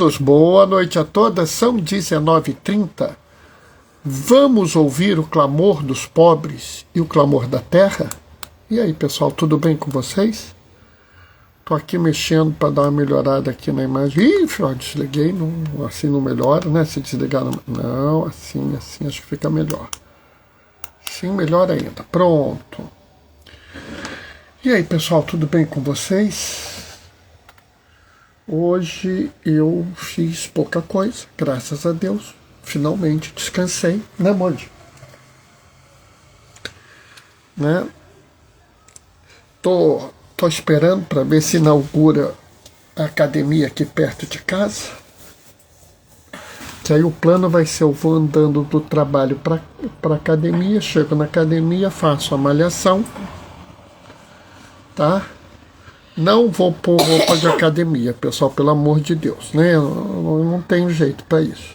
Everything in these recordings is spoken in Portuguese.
todos, boa noite a todas, são 19h30. Vamos ouvir o clamor dos pobres e o clamor da terra? E aí, pessoal, tudo bem com vocês? Tô aqui mexendo para dar uma melhorada aqui na imagem. Ih, desliguei, não, assim não melhora, né? Se desligar, não, assim acho que fica melhor. Sim, melhor ainda. Pronto. E aí, pessoal, tudo bem com vocês? Hoje eu fiz pouca coisa, graças a Deus. Finalmente descansei, né, Moji? Né? Tô esperando para ver se inaugura a academia aqui perto de casa. Que aí o plano vai ser: eu vou andando do trabalho para academia, chego na academia, faço a malhação, tá? Não vou pôr roupa de academia, pessoal, pelo amor de Deus, né? Eu não tenho jeito para isso.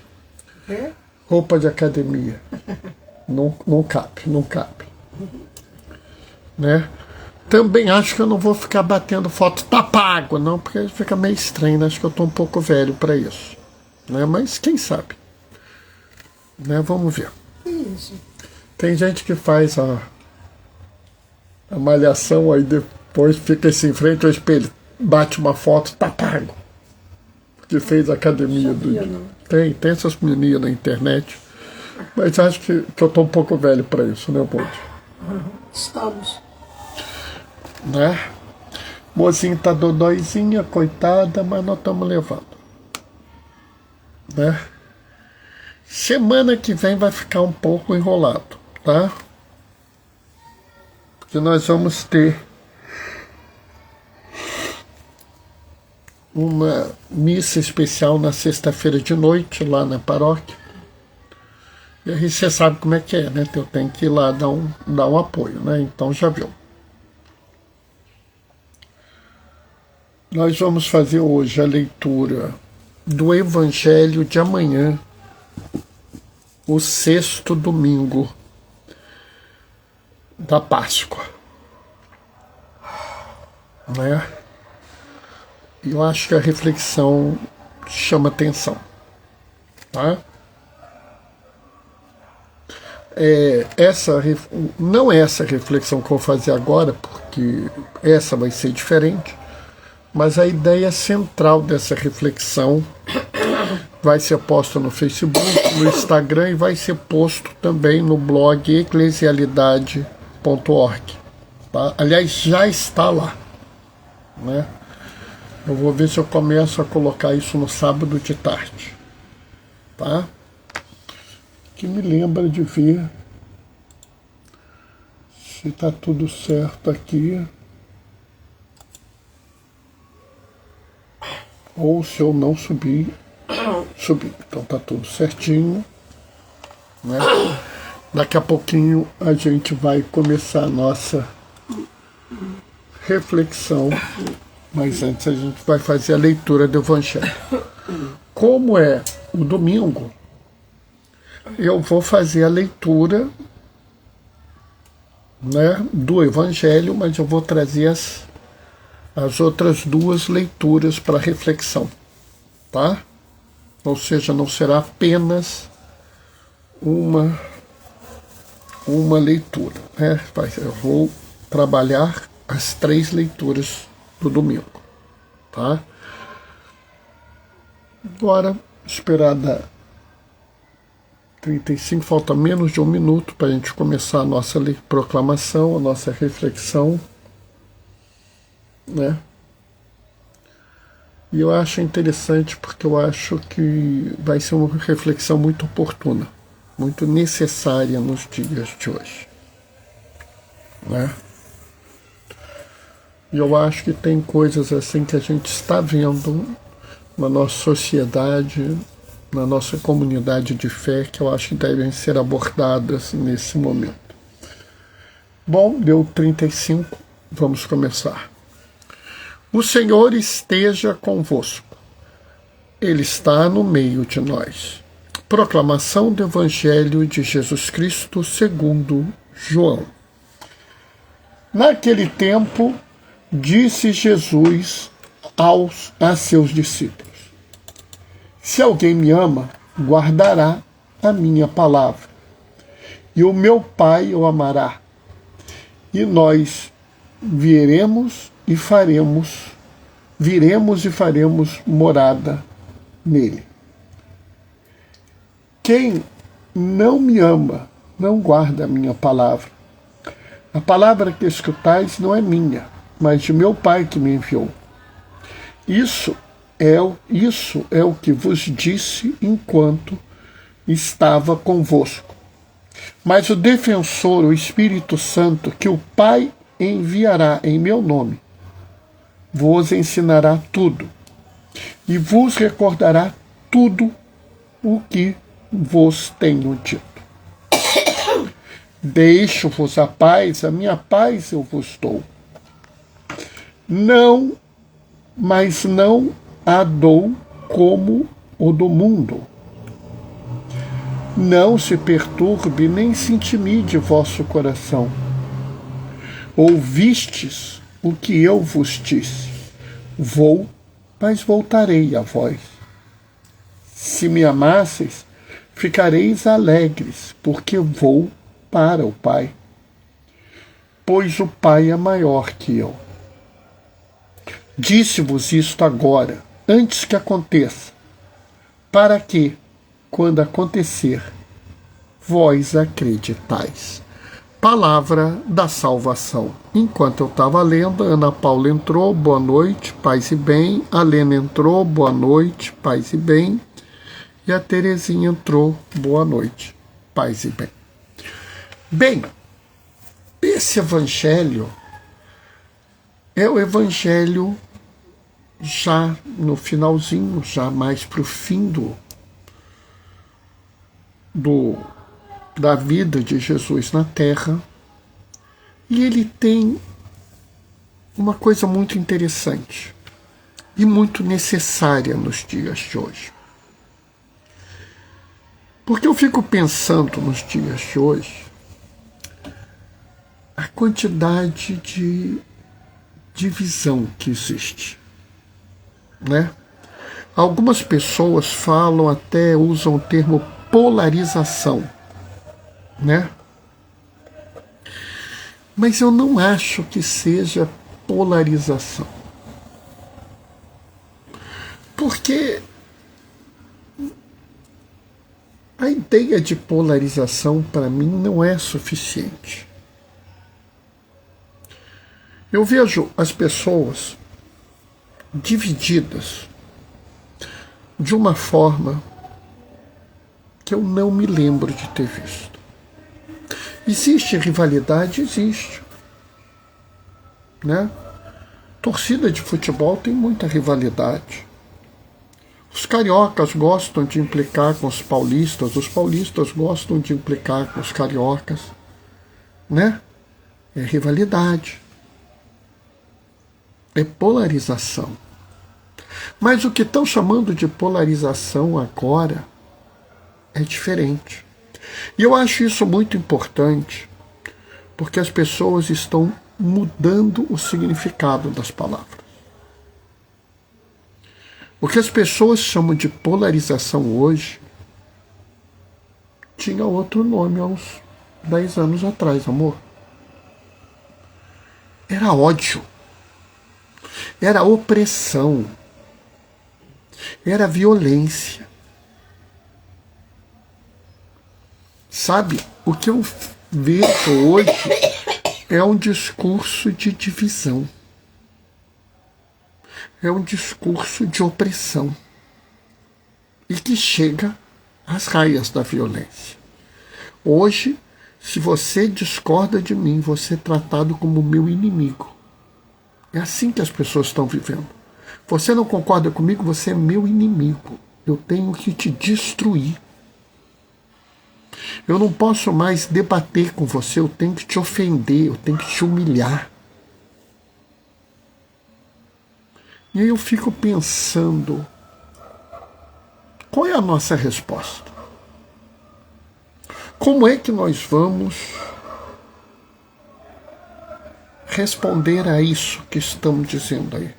Roupa de academia. Não cabe. Né? Também acho que eu não vou ficar batendo foto tá pago, não, porque fica meio estranho, né? Acho que eu tô um pouco velho para isso. Né? Mas quem sabe? Né? Vamos ver. Isso. Tem gente que faz a malhação aí depois fica assim em frente ao espelho, bate uma foto, tá pago. Que fez academia do dia. Tem essas meninas na internet. Mas acho que eu tô um pouco velho para isso, né, Bonde? Estamos. Né? Mozinha tá dodóizinha, coitada, mas nós estamos levando. Né? Semana que vem vai ficar um pouco enrolado, tá? Porque nós vamos ter uma missa especial na sexta-feira de noite, lá na paróquia. E aí você sabe como é que é, né? Eu tenho que ir lá dar um apoio, né? Então já viu. Nós vamos fazer hoje a leitura do Evangelho de amanhã, o sexto domingo da Páscoa. Né? Eu acho que a reflexão chama atenção, tá? Não é essa reflexão que eu vou fazer agora, porque essa vai ser diferente, mas a ideia central dessa reflexão vai ser posta no Facebook, no Instagram e vai ser posto também no blog eclesialidade.org. Tá? Aliás, já está lá, né? Eu vou ver se eu começo a colocar isso no sábado de tarde, tá? Que me lembra de ver se tá tudo certo aqui, ou se eu não subi. Então tá tudo certinho, né? Daqui a pouquinho a gente vai começar a nossa reflexão. Mas antes a gente vai fazer a leitura do Evangelho. Como é o domingo, eu vou fazer a leitura, né, do Evangelho, mas eu vou trazer as outras duas leituras para reflexão, tá? Ou seja, não será apenas uma leitura, né? Eu vou trabalhar as três leituras do domingo, tá? Agora, esperar dar 35, falta menos de um minuto para a gente começar a nossa proclamação, a nossa reflexão, né? E eu acho interessante porque eu acho que vai ser uma reflexão muito oportuna, muito necessária nos dias de hoje, né? E eu acho que tem coisas assim que a gente está vendo na nossa sociedade, na nossa comunidade de fé, que eu acho que devem ser abordadas nesse momento. Bom, deu 35, vamos começar. O Senhor esteja convosco. Ele está no meio de nós. Proclamação do Evangelho de Jesus Cristo segundo João. Naquele tempo, disse Jesus a seus discípulos: Se alguém me ama, guardará a minha palavra, e o meu Pai o amará, e nós viremos e faremos morada nele. Quem não me ama, não guarda a minha palavra. A palavra que escutais não é minha, mas de meu Pai que me enviou. Isso é o que vos disse enquanto estava convosco. Mas o defensor, o Espírito Santo, que o Pai enviará em meu nome, vos ensinará tudo e vos recordará tudo o que vos tenho dito. Deixo-vos a paz, a minha paz eu vos dou. Mas não a dou como o do mundo. Não se perturbe nem se intimide vosso coração. Ouvistes o que eu vos disse. Vou, mas voltarei a vós. Se me amasseis, ficareis alegres, porque vou para o Pai, pois o Pai é maior que eu. Disse-vos isto agora, antes que aconteça, para que, quando acontecer, vós acreditais. Palavra da salvação. Enquanto eu estava lendo, a Ana Paula entrou, boa noite, paz e bem. A Lena entrou, boa noite, paz e bem. E a Terezinha entrou, boa noite, paz e bem. Bem, esse evangelho é o evangelho já no finalzinho, já mais para o fim da vida de Jesus na Terra. E ele tem uma coisa muito interessante e muito necessária nos dias de hoje. Porque eu fico pensando nos dias de hoje a quantidade de divisão que existe, né? Algumas pessoas falam, até usam o termo polarização, né? Mas eu não acho que seja polarização. Porque a ideia de polarização, para mim, não é suficiente. Eu vejo as pessoas divididas de uma forma que eu não me lembro de ter visto. Existe rivalidade? Existe, né? Torcida de futebol tem muita rivalidade. Os cariocas gostam de implicar com os paulistas gostam de implicar com os cariocas, né? É rivalidade. É polarização. Mas o que estão chamando de polarização agora é diferente. E eu acho isso muito importante, porque as pessoas estão mudando o significado das palavras. O que as pessoas chamam de polarização hoje tinha outro nome há uns 10 anos atrás, amor. Era ódio. Era opressão. Era violência. Sabe, o que eu vejo hoje é um discurso de divisão. É um discurso de opressão. E que chega às raias da violência. Hoje, se você discorda de mim, você é tratado como meu inimigo. É assim que as pessoas estão vivendo. Você não concorda comigo, você é meu inimigo. Eu tenho que te destruir. Eu não posso mais debater com você, eu tenho que te ofender, eu tenho que te humilhar. E aí eu fico pensando, qual é a nossa resposta? Como é que nós vamos responder a isso que estamos dizendo aí?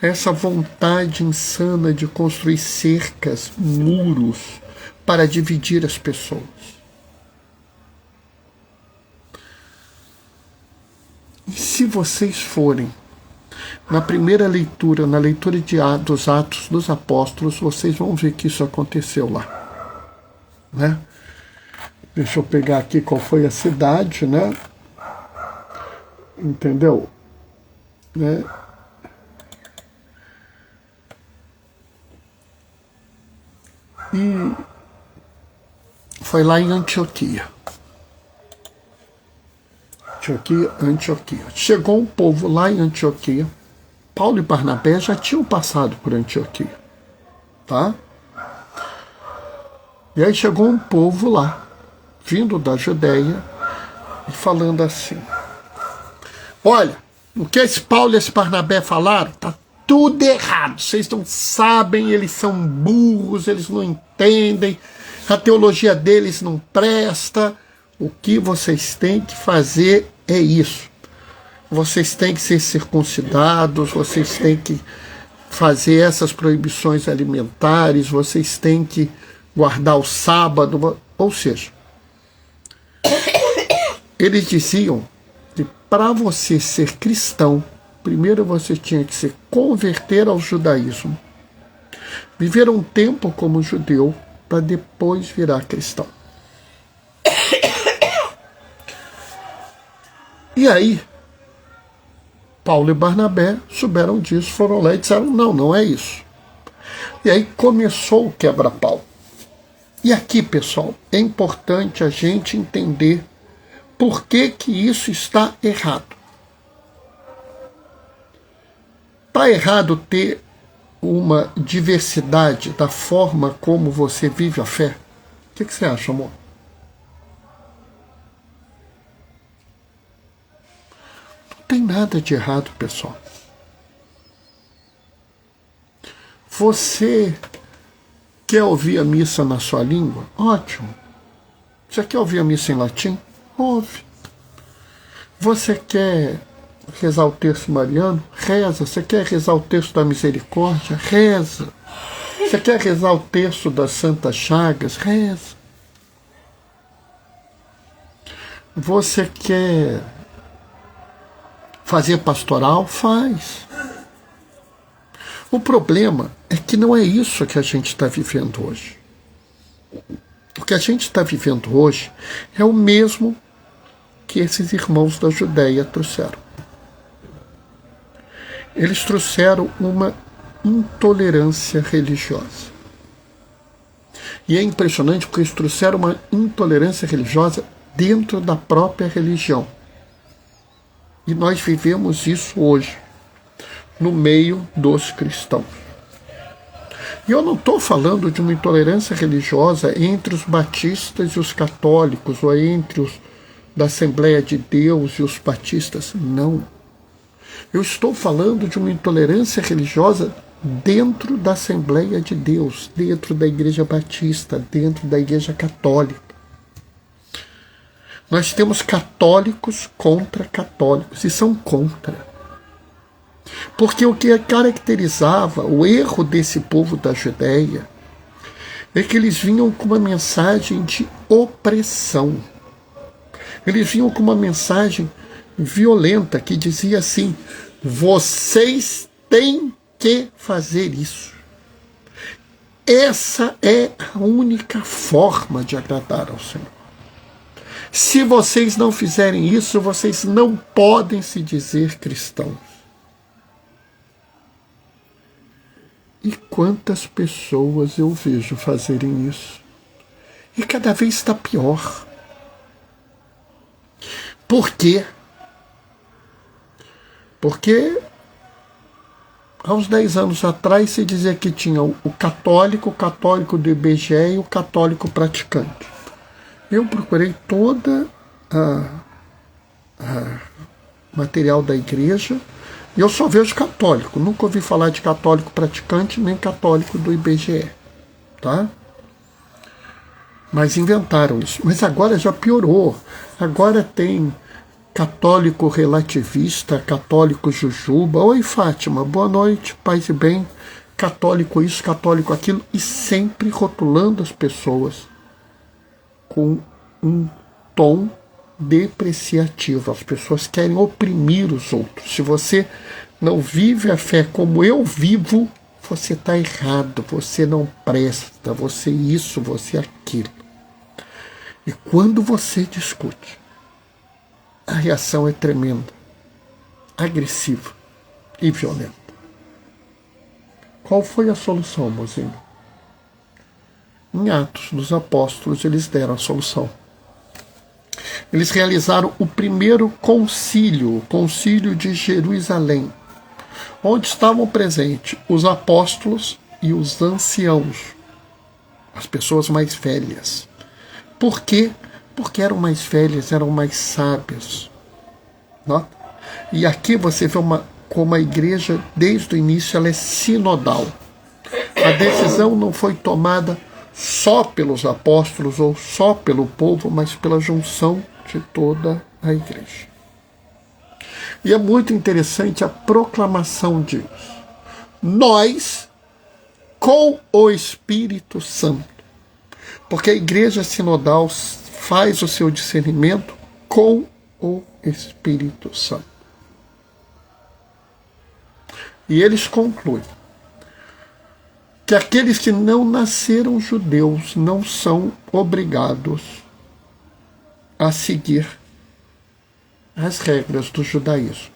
essa vontade insana de construir cercas, muros, para dividir as pessoas. E se vocês forem na primeira leitura, na leitura dos Atos dos Apóstolos, vocês vão ver que isso aconteceu lá, né? Deixa eu pegar aqui qual foi a cidade, né? Entendeu? Né? E foi lá em Antioquia. Antioquia. Chegou um povo lá em Antioquia. Paulo e Barnabé já tinham passado por Antioquia, tá? E aí chegou um povo lá, vindo da Judeia, e falando assim: olha, o que esse Paulo e esse Barnabé falaram, tá tudo errado. Vocês não sabem, eles são burros, eles não entendem, a teologia deles não presta. O que vocês têm que fazer é isso. Vocês têm que ser circuncidados, vocês têm que fazer essas proibições alimentares, vocês têm que guardar o sábado. Ou seja, eles diziam que para você ser cristão, primeiro você tinha que se converter ao judaísmo, viver um tempo como judeu, para depois virar cristão. E aí, Paulo e Barnabé souberam disso, foram lá e disseram: não, não é isso. E aí começou o quebra-pau. E aqui, pessoal, é importante a gente entender por que que isso está errado. Está errado ter uma diversidade da forma como você vive a fé? O que você acha, amor? Não tem nada de errado, pessoal. Você quer ouvir a missa na sua língua? Ótimo. Você quer ouvir a missa em latim? Ouve. Você quer rezar o terço mariano? Reza. Você quer rezar o terço da misericórdia? Reza. Você quer rezar o terço das santas chagas? Reza. Você quer fazer pastoral? Faz. O problema é que não é isso que a gente está vivendo hoje. O que a gente está vivendo hoje é o mesmo que esses irmãos da Judeia trouxeram. Eles trouxeram uma intolerância religiosa. E é impressionante porque eles trouxeram uma intolerância religiosa dentro da própria religião. E nós vivemos isso hoje, no meio dos cristãos. E eu não estou falando de uma intolerância religiosa entre os batistas e os católicos, ou entre os da Assembleia de Deus e os batistas. Não. Eu estou falando de uma intolerância religiosa dentro da Assembleia de Deus, dentro da Igreja Batista, dentro da Igreja Católica. Nós temos católicos contra católicos, e são contra. Porque o que caracterizava o erro desse povo da Judeia é que eles vinham com uma mensagem de opressão. Eles vinham com uma mensagem violenta que dizia assim: vocês têm que fazer isso. Essa é a única forma de agradar ao Senhor. Se vocês não fizerem isso, vocês não podem se dizer cristãos. E quantas pessoas eu vejo fazerem isso? E cada vez está pior. Por quê? Porque há uns 10 anos atrás se dizia que tinha o católico do IBGE e o católico praticante. Eu procurei toda a material da igreja e eu só vejo católico. Nunca ouvi falar de católico praticante nem católico do IBGE, tá? Mas inventaram isso. Mas agora já piorou. Agora tem católico relativista, católico jujuba. Oi, Fátima, boa noite, paz e bem. Católico isso, católico aquilo, e sempre rotulando as pessoas com um tom depreciativo. As pessoas querem oprimir os outros. Se você não vive a fé como eu vivo, você está errado, você não presta, você isso, você aquilo. E quando você discute, a reação é tremenda, agressiva e violenta. Qual foi a solução, mozinho? Em Atos dos Apóstolos, eles deram a solução. Eles realizaram o primeiro concílio, o concílio de Jerusalém, onde estavam presentes os apóstolos e os anciãos, as pessoas mais velhas. Por quê? Porque eram mais velhas, eram mais sábias. Nota? E aqui você vê como a igreja, desde o início, ela é sinodal. A decisão não foi tomada só pelos apóstolos ou só pelo povo, mas pela junção de toda a igreja. E é muito interessante a proclamação disso. Nós, com o Espírito Santo, porque a igreja sinodal faz o seu discernimento com o Espírito Santo. E eles concluem que aqueles que não nasceram judeus não são obrigados a seguir as regras do judaísmo.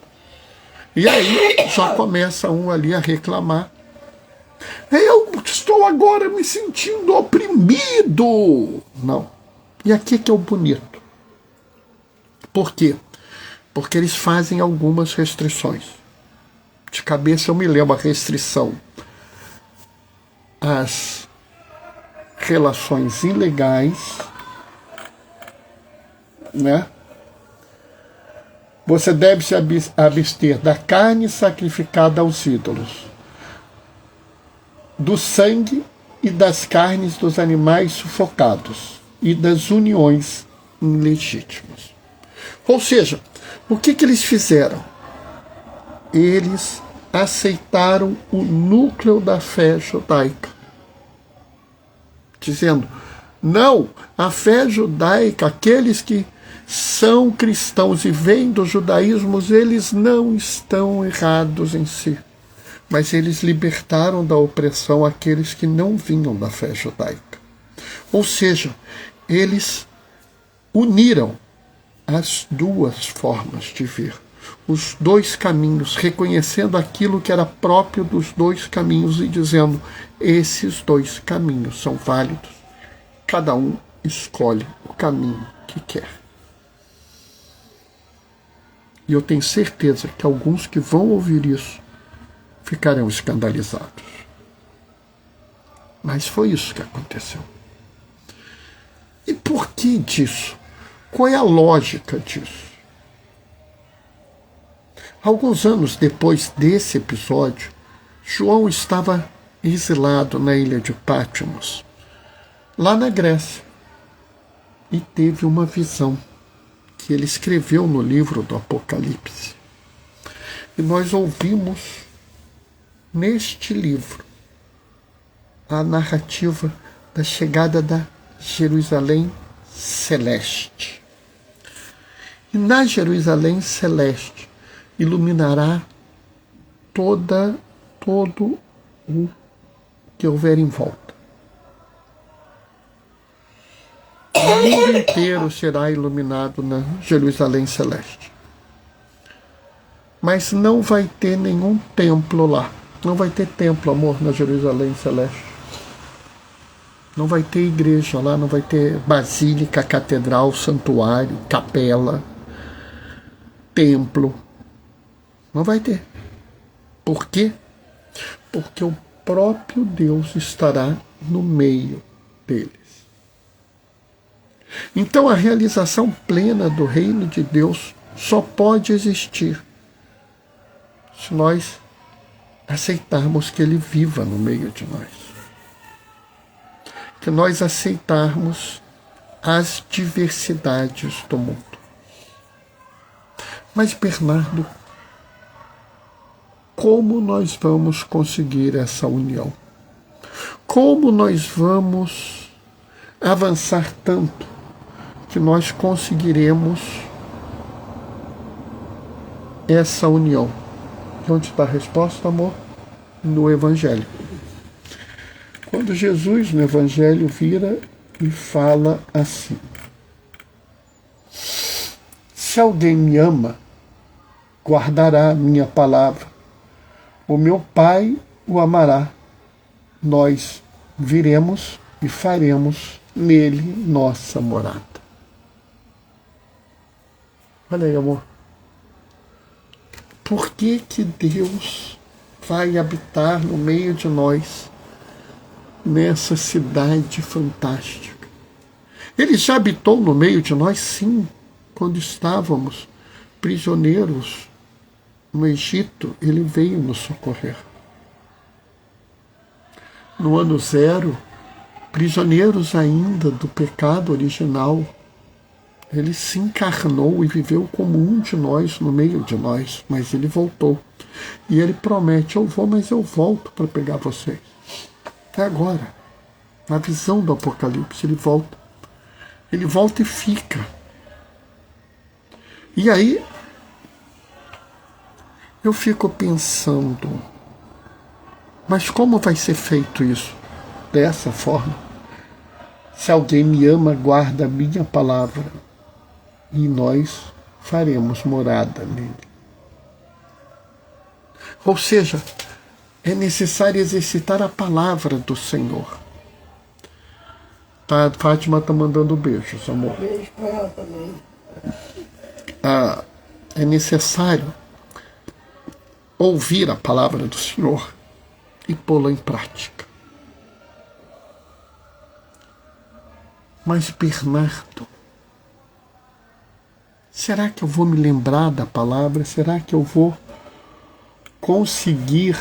E aí já começa um ali a reclamar. Eu estou agora me sentindo oprimido. Não. E aqui que é o bonito. Por quê? Porque eles fazem algumas restrições. De cabeça eu me lembro a restrição às relações ilegais, né? Você deve se abster da carne sacrificada aos ídolos, do sangue e das carnes dos animais sufocados e das uniões ilegítimas. Ou seja, o que eles fizeram? Eles aceitaram o núcleo da fé judaica, dizendo, não, a fé judaica, aqueles que são cristãos e vêm do judaísmo, eles não estão errados em si, mas eles libertaram da opressão aqueles que não vinham da fé judaica. Ou seja, eles uniram as duas formas de ver, os dois caminhos, reconhecendo aquilo que era próprio dos dois caminhos e dizendo, esses dois caminhos são válidos, cada um escolhe o caminho que quer. E eu tenho certeza que alguns que vão ouvir isso ficarão escandalizados. Mas foi isso que aconteceu. E por que disso? Qual é a lógica disso? Alguns anos depois desse episódio, João estava exilado na ilha de Patmos, lá na Grécia, e teve uma visão que ele escreveu no livro do Apocalipse. E nós ouvimos neste livro a narrativa da chegada da Jerusalém Celeste. E na Jerusalém Celeste iluminará todo o que houver em volta. O mundo inteiro será iluminado na Jerusalém Celeste. Mas não vai ter nenhum templo lá. Não vai ter templo, amor, na Jerusalém Celeste. Não vai ter igreja lá, não vai ter basílica, catedral, santuário, capela, templo. Não vai ter. Por quê? Porque o próprio Deus estará no meio deles. Então a realização plena do reino de Deus só pode existir se nós aceitarmos que Ele viva no meio de nós. Que nós aceitarmos as diversidades do mundo. Mas, Bernardo, como nós vamos conseguir essa união? Como nós vamos avançar tanto que nós conseguiremos essa união? E onde está a resposta, amor? No Evangelho. Quando Jesus, no Evangelho, vira e fala assim: se alguém me ama, guardará a minha palavra. O meu Pai o amará. Nós viremos e faremos nele nossa morada. Olha aí, amor. Por que que Deus vai habitar no meio de nós nessa cidade fantástica? Ele já habitou no meio de nós, sim, quando estávamos prisioneiros no Egito. Ele veio nos socorrer. No ano 0, prisioneiros ainda do pecado original, ele se encarnou e viveu como um de nós, no meio de nós, mas ele voltou. E ele promete: eu vou, mas eu volto para pegar vocês. É agora, na visão do Apocalipse, ele volta. Ele volta e fica. E aí, eu fico pensando, mas como vai ser feito isso? Dessa forma. Se alguém me ama, guarda a minha palavra, e nós faremos morada nele. Ou seja, é necessário exercitar a palavra do Senhor. Tá, a Fátima está mandando beijos, amor. Beijo para ela também. É necessário ouvir a palavra do Senhor e pô-la em prática. Mas, Bernardo, será que eu vou me lembrar da palavra? Será que eu vou conseguir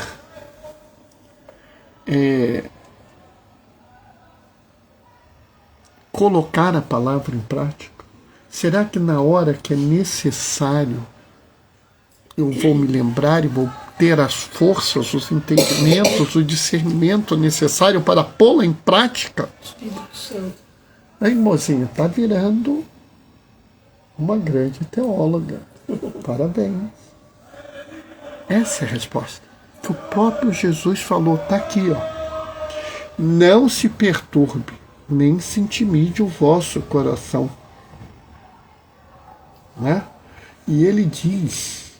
colocar a palavra em prática? Será que na hora que é necessário eu vou me lembrar e vou ter as forças, os entendimentos, o discernimento necessário para pô-la em prática? Espírito Santo. Aí, mozinha, tá virando uma grande teóloga. Parabéns. Essa é a resposta que o próprio Jesus falou. Tá aqui, ó. Não se perturbe, nem se intimide o vosso coração. Né? E ele diz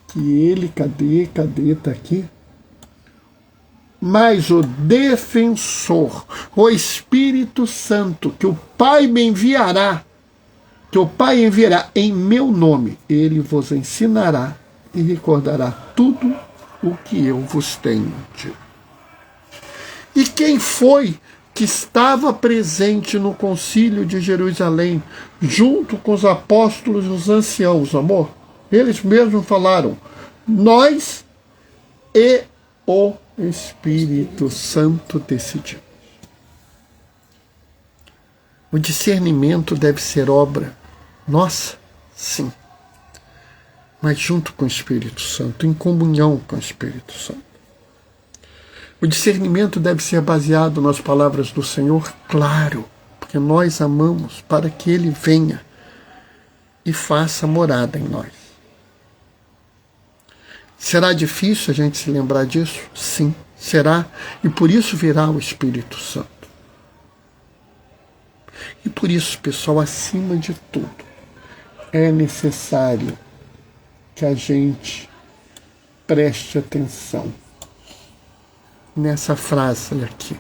que ele, cadê, tá aqui? Mas o defensor, o Espírito Santo, que o Pai me enviará, que o Pai enviará em meu nome, ele vos ensinará e recordará tudo o que eu vos tenho dito. E quem foi que estava presente no concílio de Jerusalém, junto com os apóstolos e os anciãos, amor? Eles mesmos falaram: nós e o Espírito Santo decidimos. O discernimento deve ser obra nossa, sim, mas junto com o Espírito Santo, em comunhão com o Espírito Santo. O discernimento deve ser baseado nas palavras do Senhor, claro, porque nós amamos, para que Ele venha e faça morada em nós. Será difícil a gente se lembrar disso? Sim, será. E por isso virá o Espírito Santo. E por isso, pessoal, acima de tudo, é necessário que a gente preste atenção nessa frase aqui.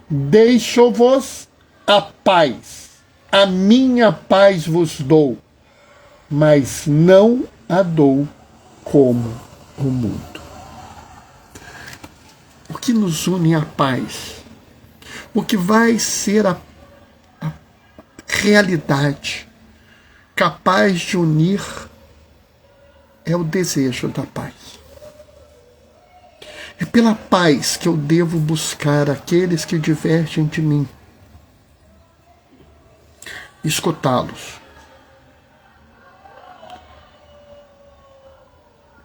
Deixo-vos a paz, a minha paz vos dou, mas não a dou como o mundo. O que nos une é a paz. O que vai ser a realidade capaz de unir é o desejo da paz. É pela paz que eu devo buscar aqueles que divergem de mim, escutá-los,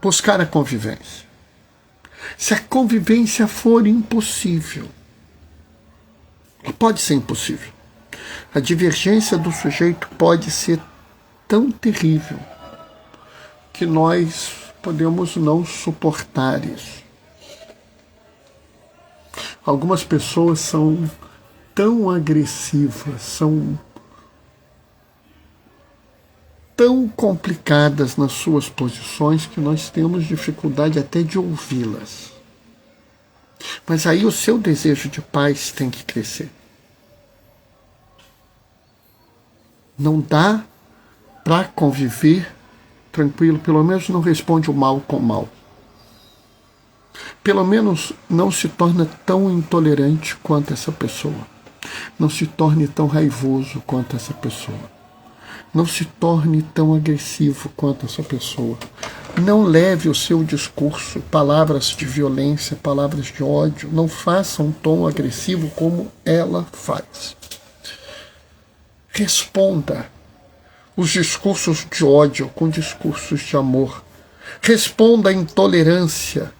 buscar a convivência. Se a convivência for impossível, pode ser impossível, a divergência do sujeito pode ser tão terrível que nós podemos não suportar isso. Algumas pessoas são tão agressivas, são tão complicadas nas suas posições que nós temos dificuldade até de ouvi-las. Mas aí o seu desejo de paz tem que crescer. Não dá para conviver tranquilo, pelo menos não responde o mal com o mal. Pelo menos não se torna tão intolerante quanto essa pessoa. Não se torne tão raivoso quanto essa pessoa. Não se torne tão agressivo quanto essa pessoa. Não leve o seu discurso, palavras de violência, palavras de ódio. Não faça um tom agressivo como ela faz. Responda os discursos de ódio com discursos de amor. Responda a intolerância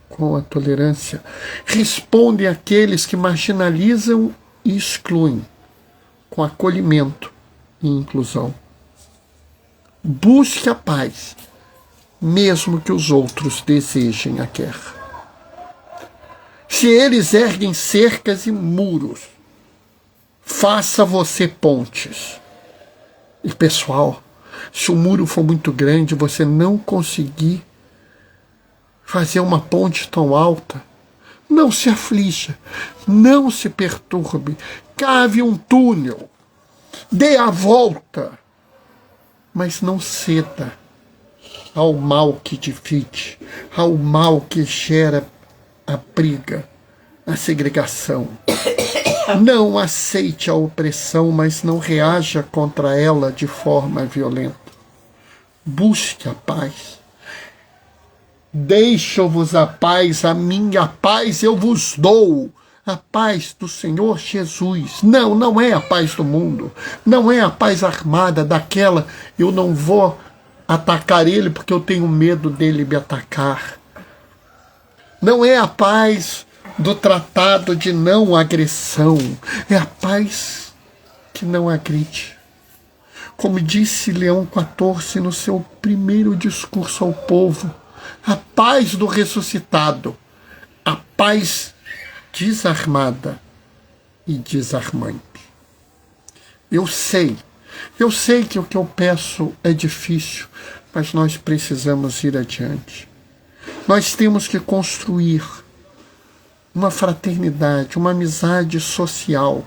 com a tolerância. Responde àqueles que marginalizam e excluem com acolhimento e inclusão. Busque a paz, mesmo que os outros desejem a guerra. Se eles erguem cercas e muros, faça você pontes. E pessoal, se o muro for muito grande, você não conseguir fazer uma ponte tão alta, não se aflija, não se perturbe, cave um túnel, dê a volta, mas não ceda ao mal que divide, ao mal que gera a briga, a segregação. Não aceite a opressão, mas não reaja contra ela de forma violenta. Busque a paz. Deixo-vos a paz, a minha paz eu vos dou. A paz do Senhor Jesus. Não é a paz do mundo. Não é a paz armada daquela, eu não vou atacar ele porque eu tenho medo dele me atacar. Não é a paz do tratado de não agressão. É a paz que não agride. Como disse Leão XIV no seu primeiro discurso ao povo, a paz do ressuscitado, a paz desarmada e desarmante. Eu sei que o que eu peço é difícil, mas nós precisamos ir adiante. Nós temos que construir uma fraternidade, uma amizade social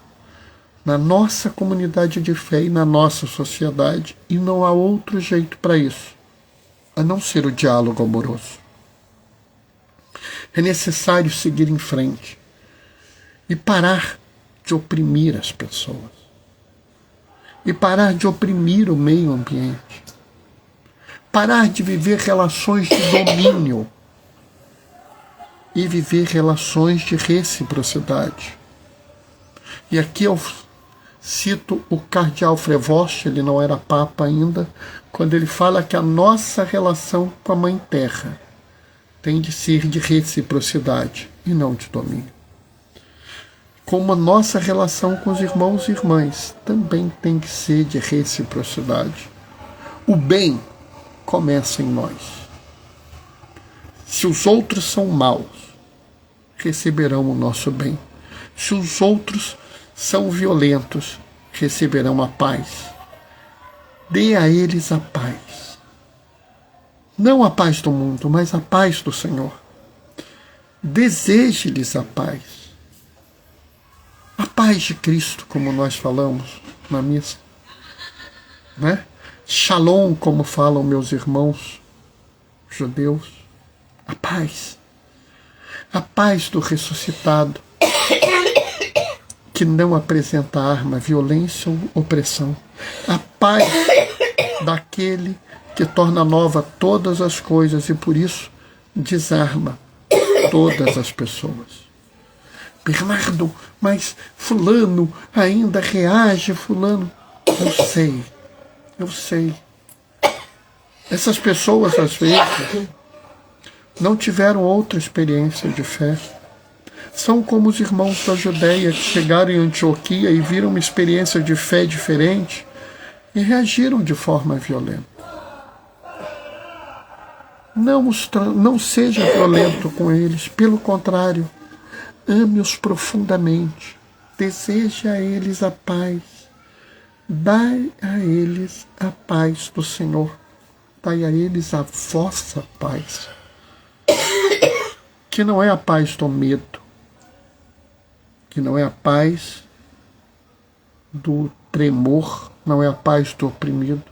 na nossa comunidade de fé e na nossa sociedade, e não há outro jeito para isso, a não ser o diálogo amoroso. É necessário seguir em frente e parar de oprimir as pessoas, e parar de oprimir o meio ambiente, parar de viver relações de domínio e viver relações de reciprocidade. E aqui eu cito o cardeal Frevost, ele não era papa ainda, quando ele fala que a nossa relação com a Mãe Terra tem de ser de reciprocidade e não de domínio. Como a nossa relação com os irmãos e irmãs também tem que ser de reciprocidade. O bem começa em nós. Se os outros são maus, receberão o nosso bem. Se os outros são violentos, receberão a paz. Dê a eles a paz. Não a paz do mundo, mas a paz do Senhor. Deseje-lhes a paz. A paz de Cristo, como nós falamos na missa. Né? Shalom, como falam meus irmãos judeus. A paz. A paz do ressuscitado, que não apresenta arma, violência ou opressão. A paz daquele que torna nova todas as coisas e por isso desarma todas as pessoas. Bernardo, mas fulano ainda reage, fulano. Eu sei. Essas pessoas, às vezes, não tiveram outra experiência de fé. São como os irmãos da Judéia que chegaram em Antioquia e viram uma experiência de fé diferente e reagiram de forma violenta. Não seja violento com eles, pelo contrário, ame-os profundamente, deseje a eles a paz, dai a eles a paz do Senhor, dai a eles a vossa paz, que não é a paz do medo, que não é a paz do tremor, não é a paz do oprimido,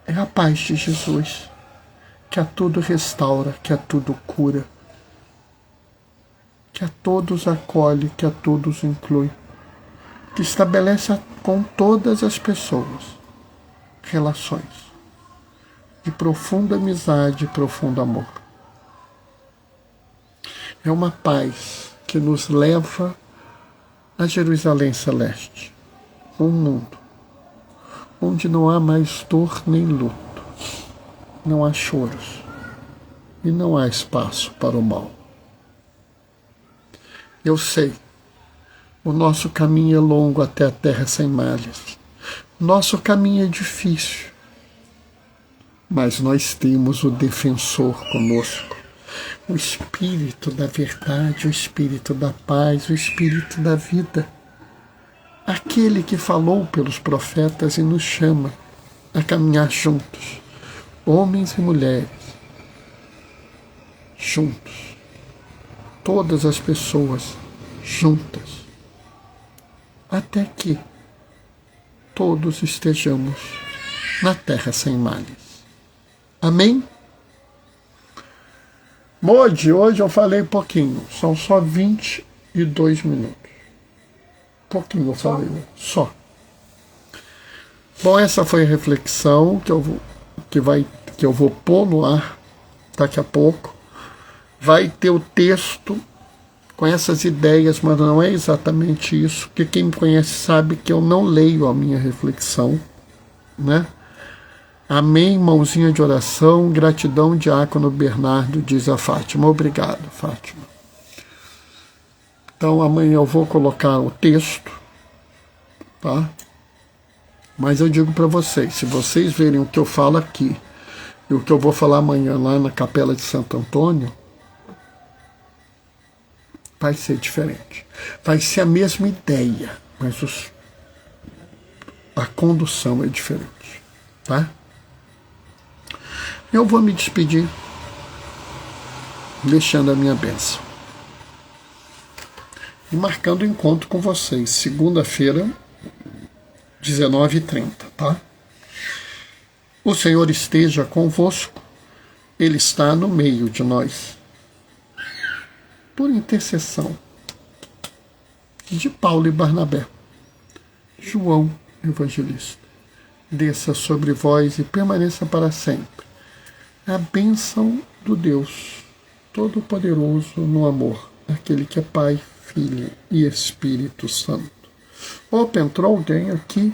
é a paz de Jesus, que a tudo restaura, que a tudo cura, que a todos acolhe, que a todos inclui, que estabelece com todas as pessoas relações de profunda amizade e profundo amor. É uma paz que nos leva a Jerusalém Celeste, um mundo onde não há mais dor nem luto, não há choros e não há espaço para o mal. Eu sei, o nosso caminho é longo até a terra sem malhas, nosso caminho é difícil, mas nós temos o defensor conosco, o Espírito da verdade, o Espírito da paz, o Espírito da vida, aquele que falou pelos profetas e nos chama a caminhar juntos, homens e mulheres, juntos, todas as pessoas juntas, até que todos estejamos na terra sem males. Amém? Modi, hoje eu falei pouquinho, são só 22 minutos. Pouquinho eu falei, só. Bom, essa foi a reflexão que eu vou pôr no ar daqui a pouco. Vai ter o texto com essas ideias, mas não é exatamente isso, porque quem me conhece sabe que eu não leio a minha reflexão, né? Amém, mãozinha de oração, gratidão, Diácono Bernardo, diz a Fátima. Obrigado, Fátima. Então amanhã eu vou colocar o texto, tá? Mas eu digo para vocês, se vocês verem o que eu falo aqui e o que eu vou falar amanhã lá na Capela de Santo Antônio, vai ser diferente. Vai ser a mesma ideia, mas a condução é diferente, tá? Eu vou me despedir deixando a minha bênção e marcando o encontro com vocês, segunda-feira, 19h30, tá? O Senhor esteja convosco, Ele está no meio de nós. Por intercessão de Paulo e Barnabé, João Evangelista, desça sobre vós e permaneça para sempre a bênção do Deus Todo-Poderoso no amor, aquele que é Pai, Filho e Espírito Santo. Opa, entrou alguém aqui?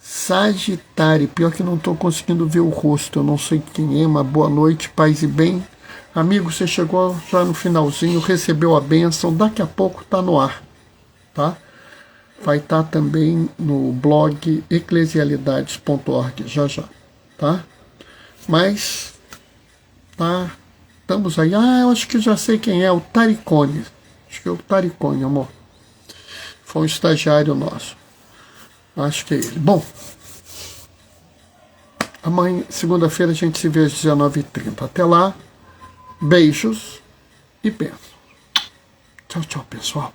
Sagitário, pior que não estou conseguindo ver o rosto, eu não sei quem é, mas boa noite, paz e bem. Amigo, você chegou já no finalzinho, recebeu a bênção, daqui a pouco está no ar, tá? Vai estar também no blog eclesialidades.org, já, tá? Mas, tá, estamos aí. Ah, eu acho que já sei quem é, o Taricone. Acho que é o Taricone, amor. Foi um estagiário nosso. Acho que é ele. Bom, amanhã, segunda-feira, a gente se vê às 19h30. Até lá, beijos e bênçãos. Tchau, tchau, pessoal.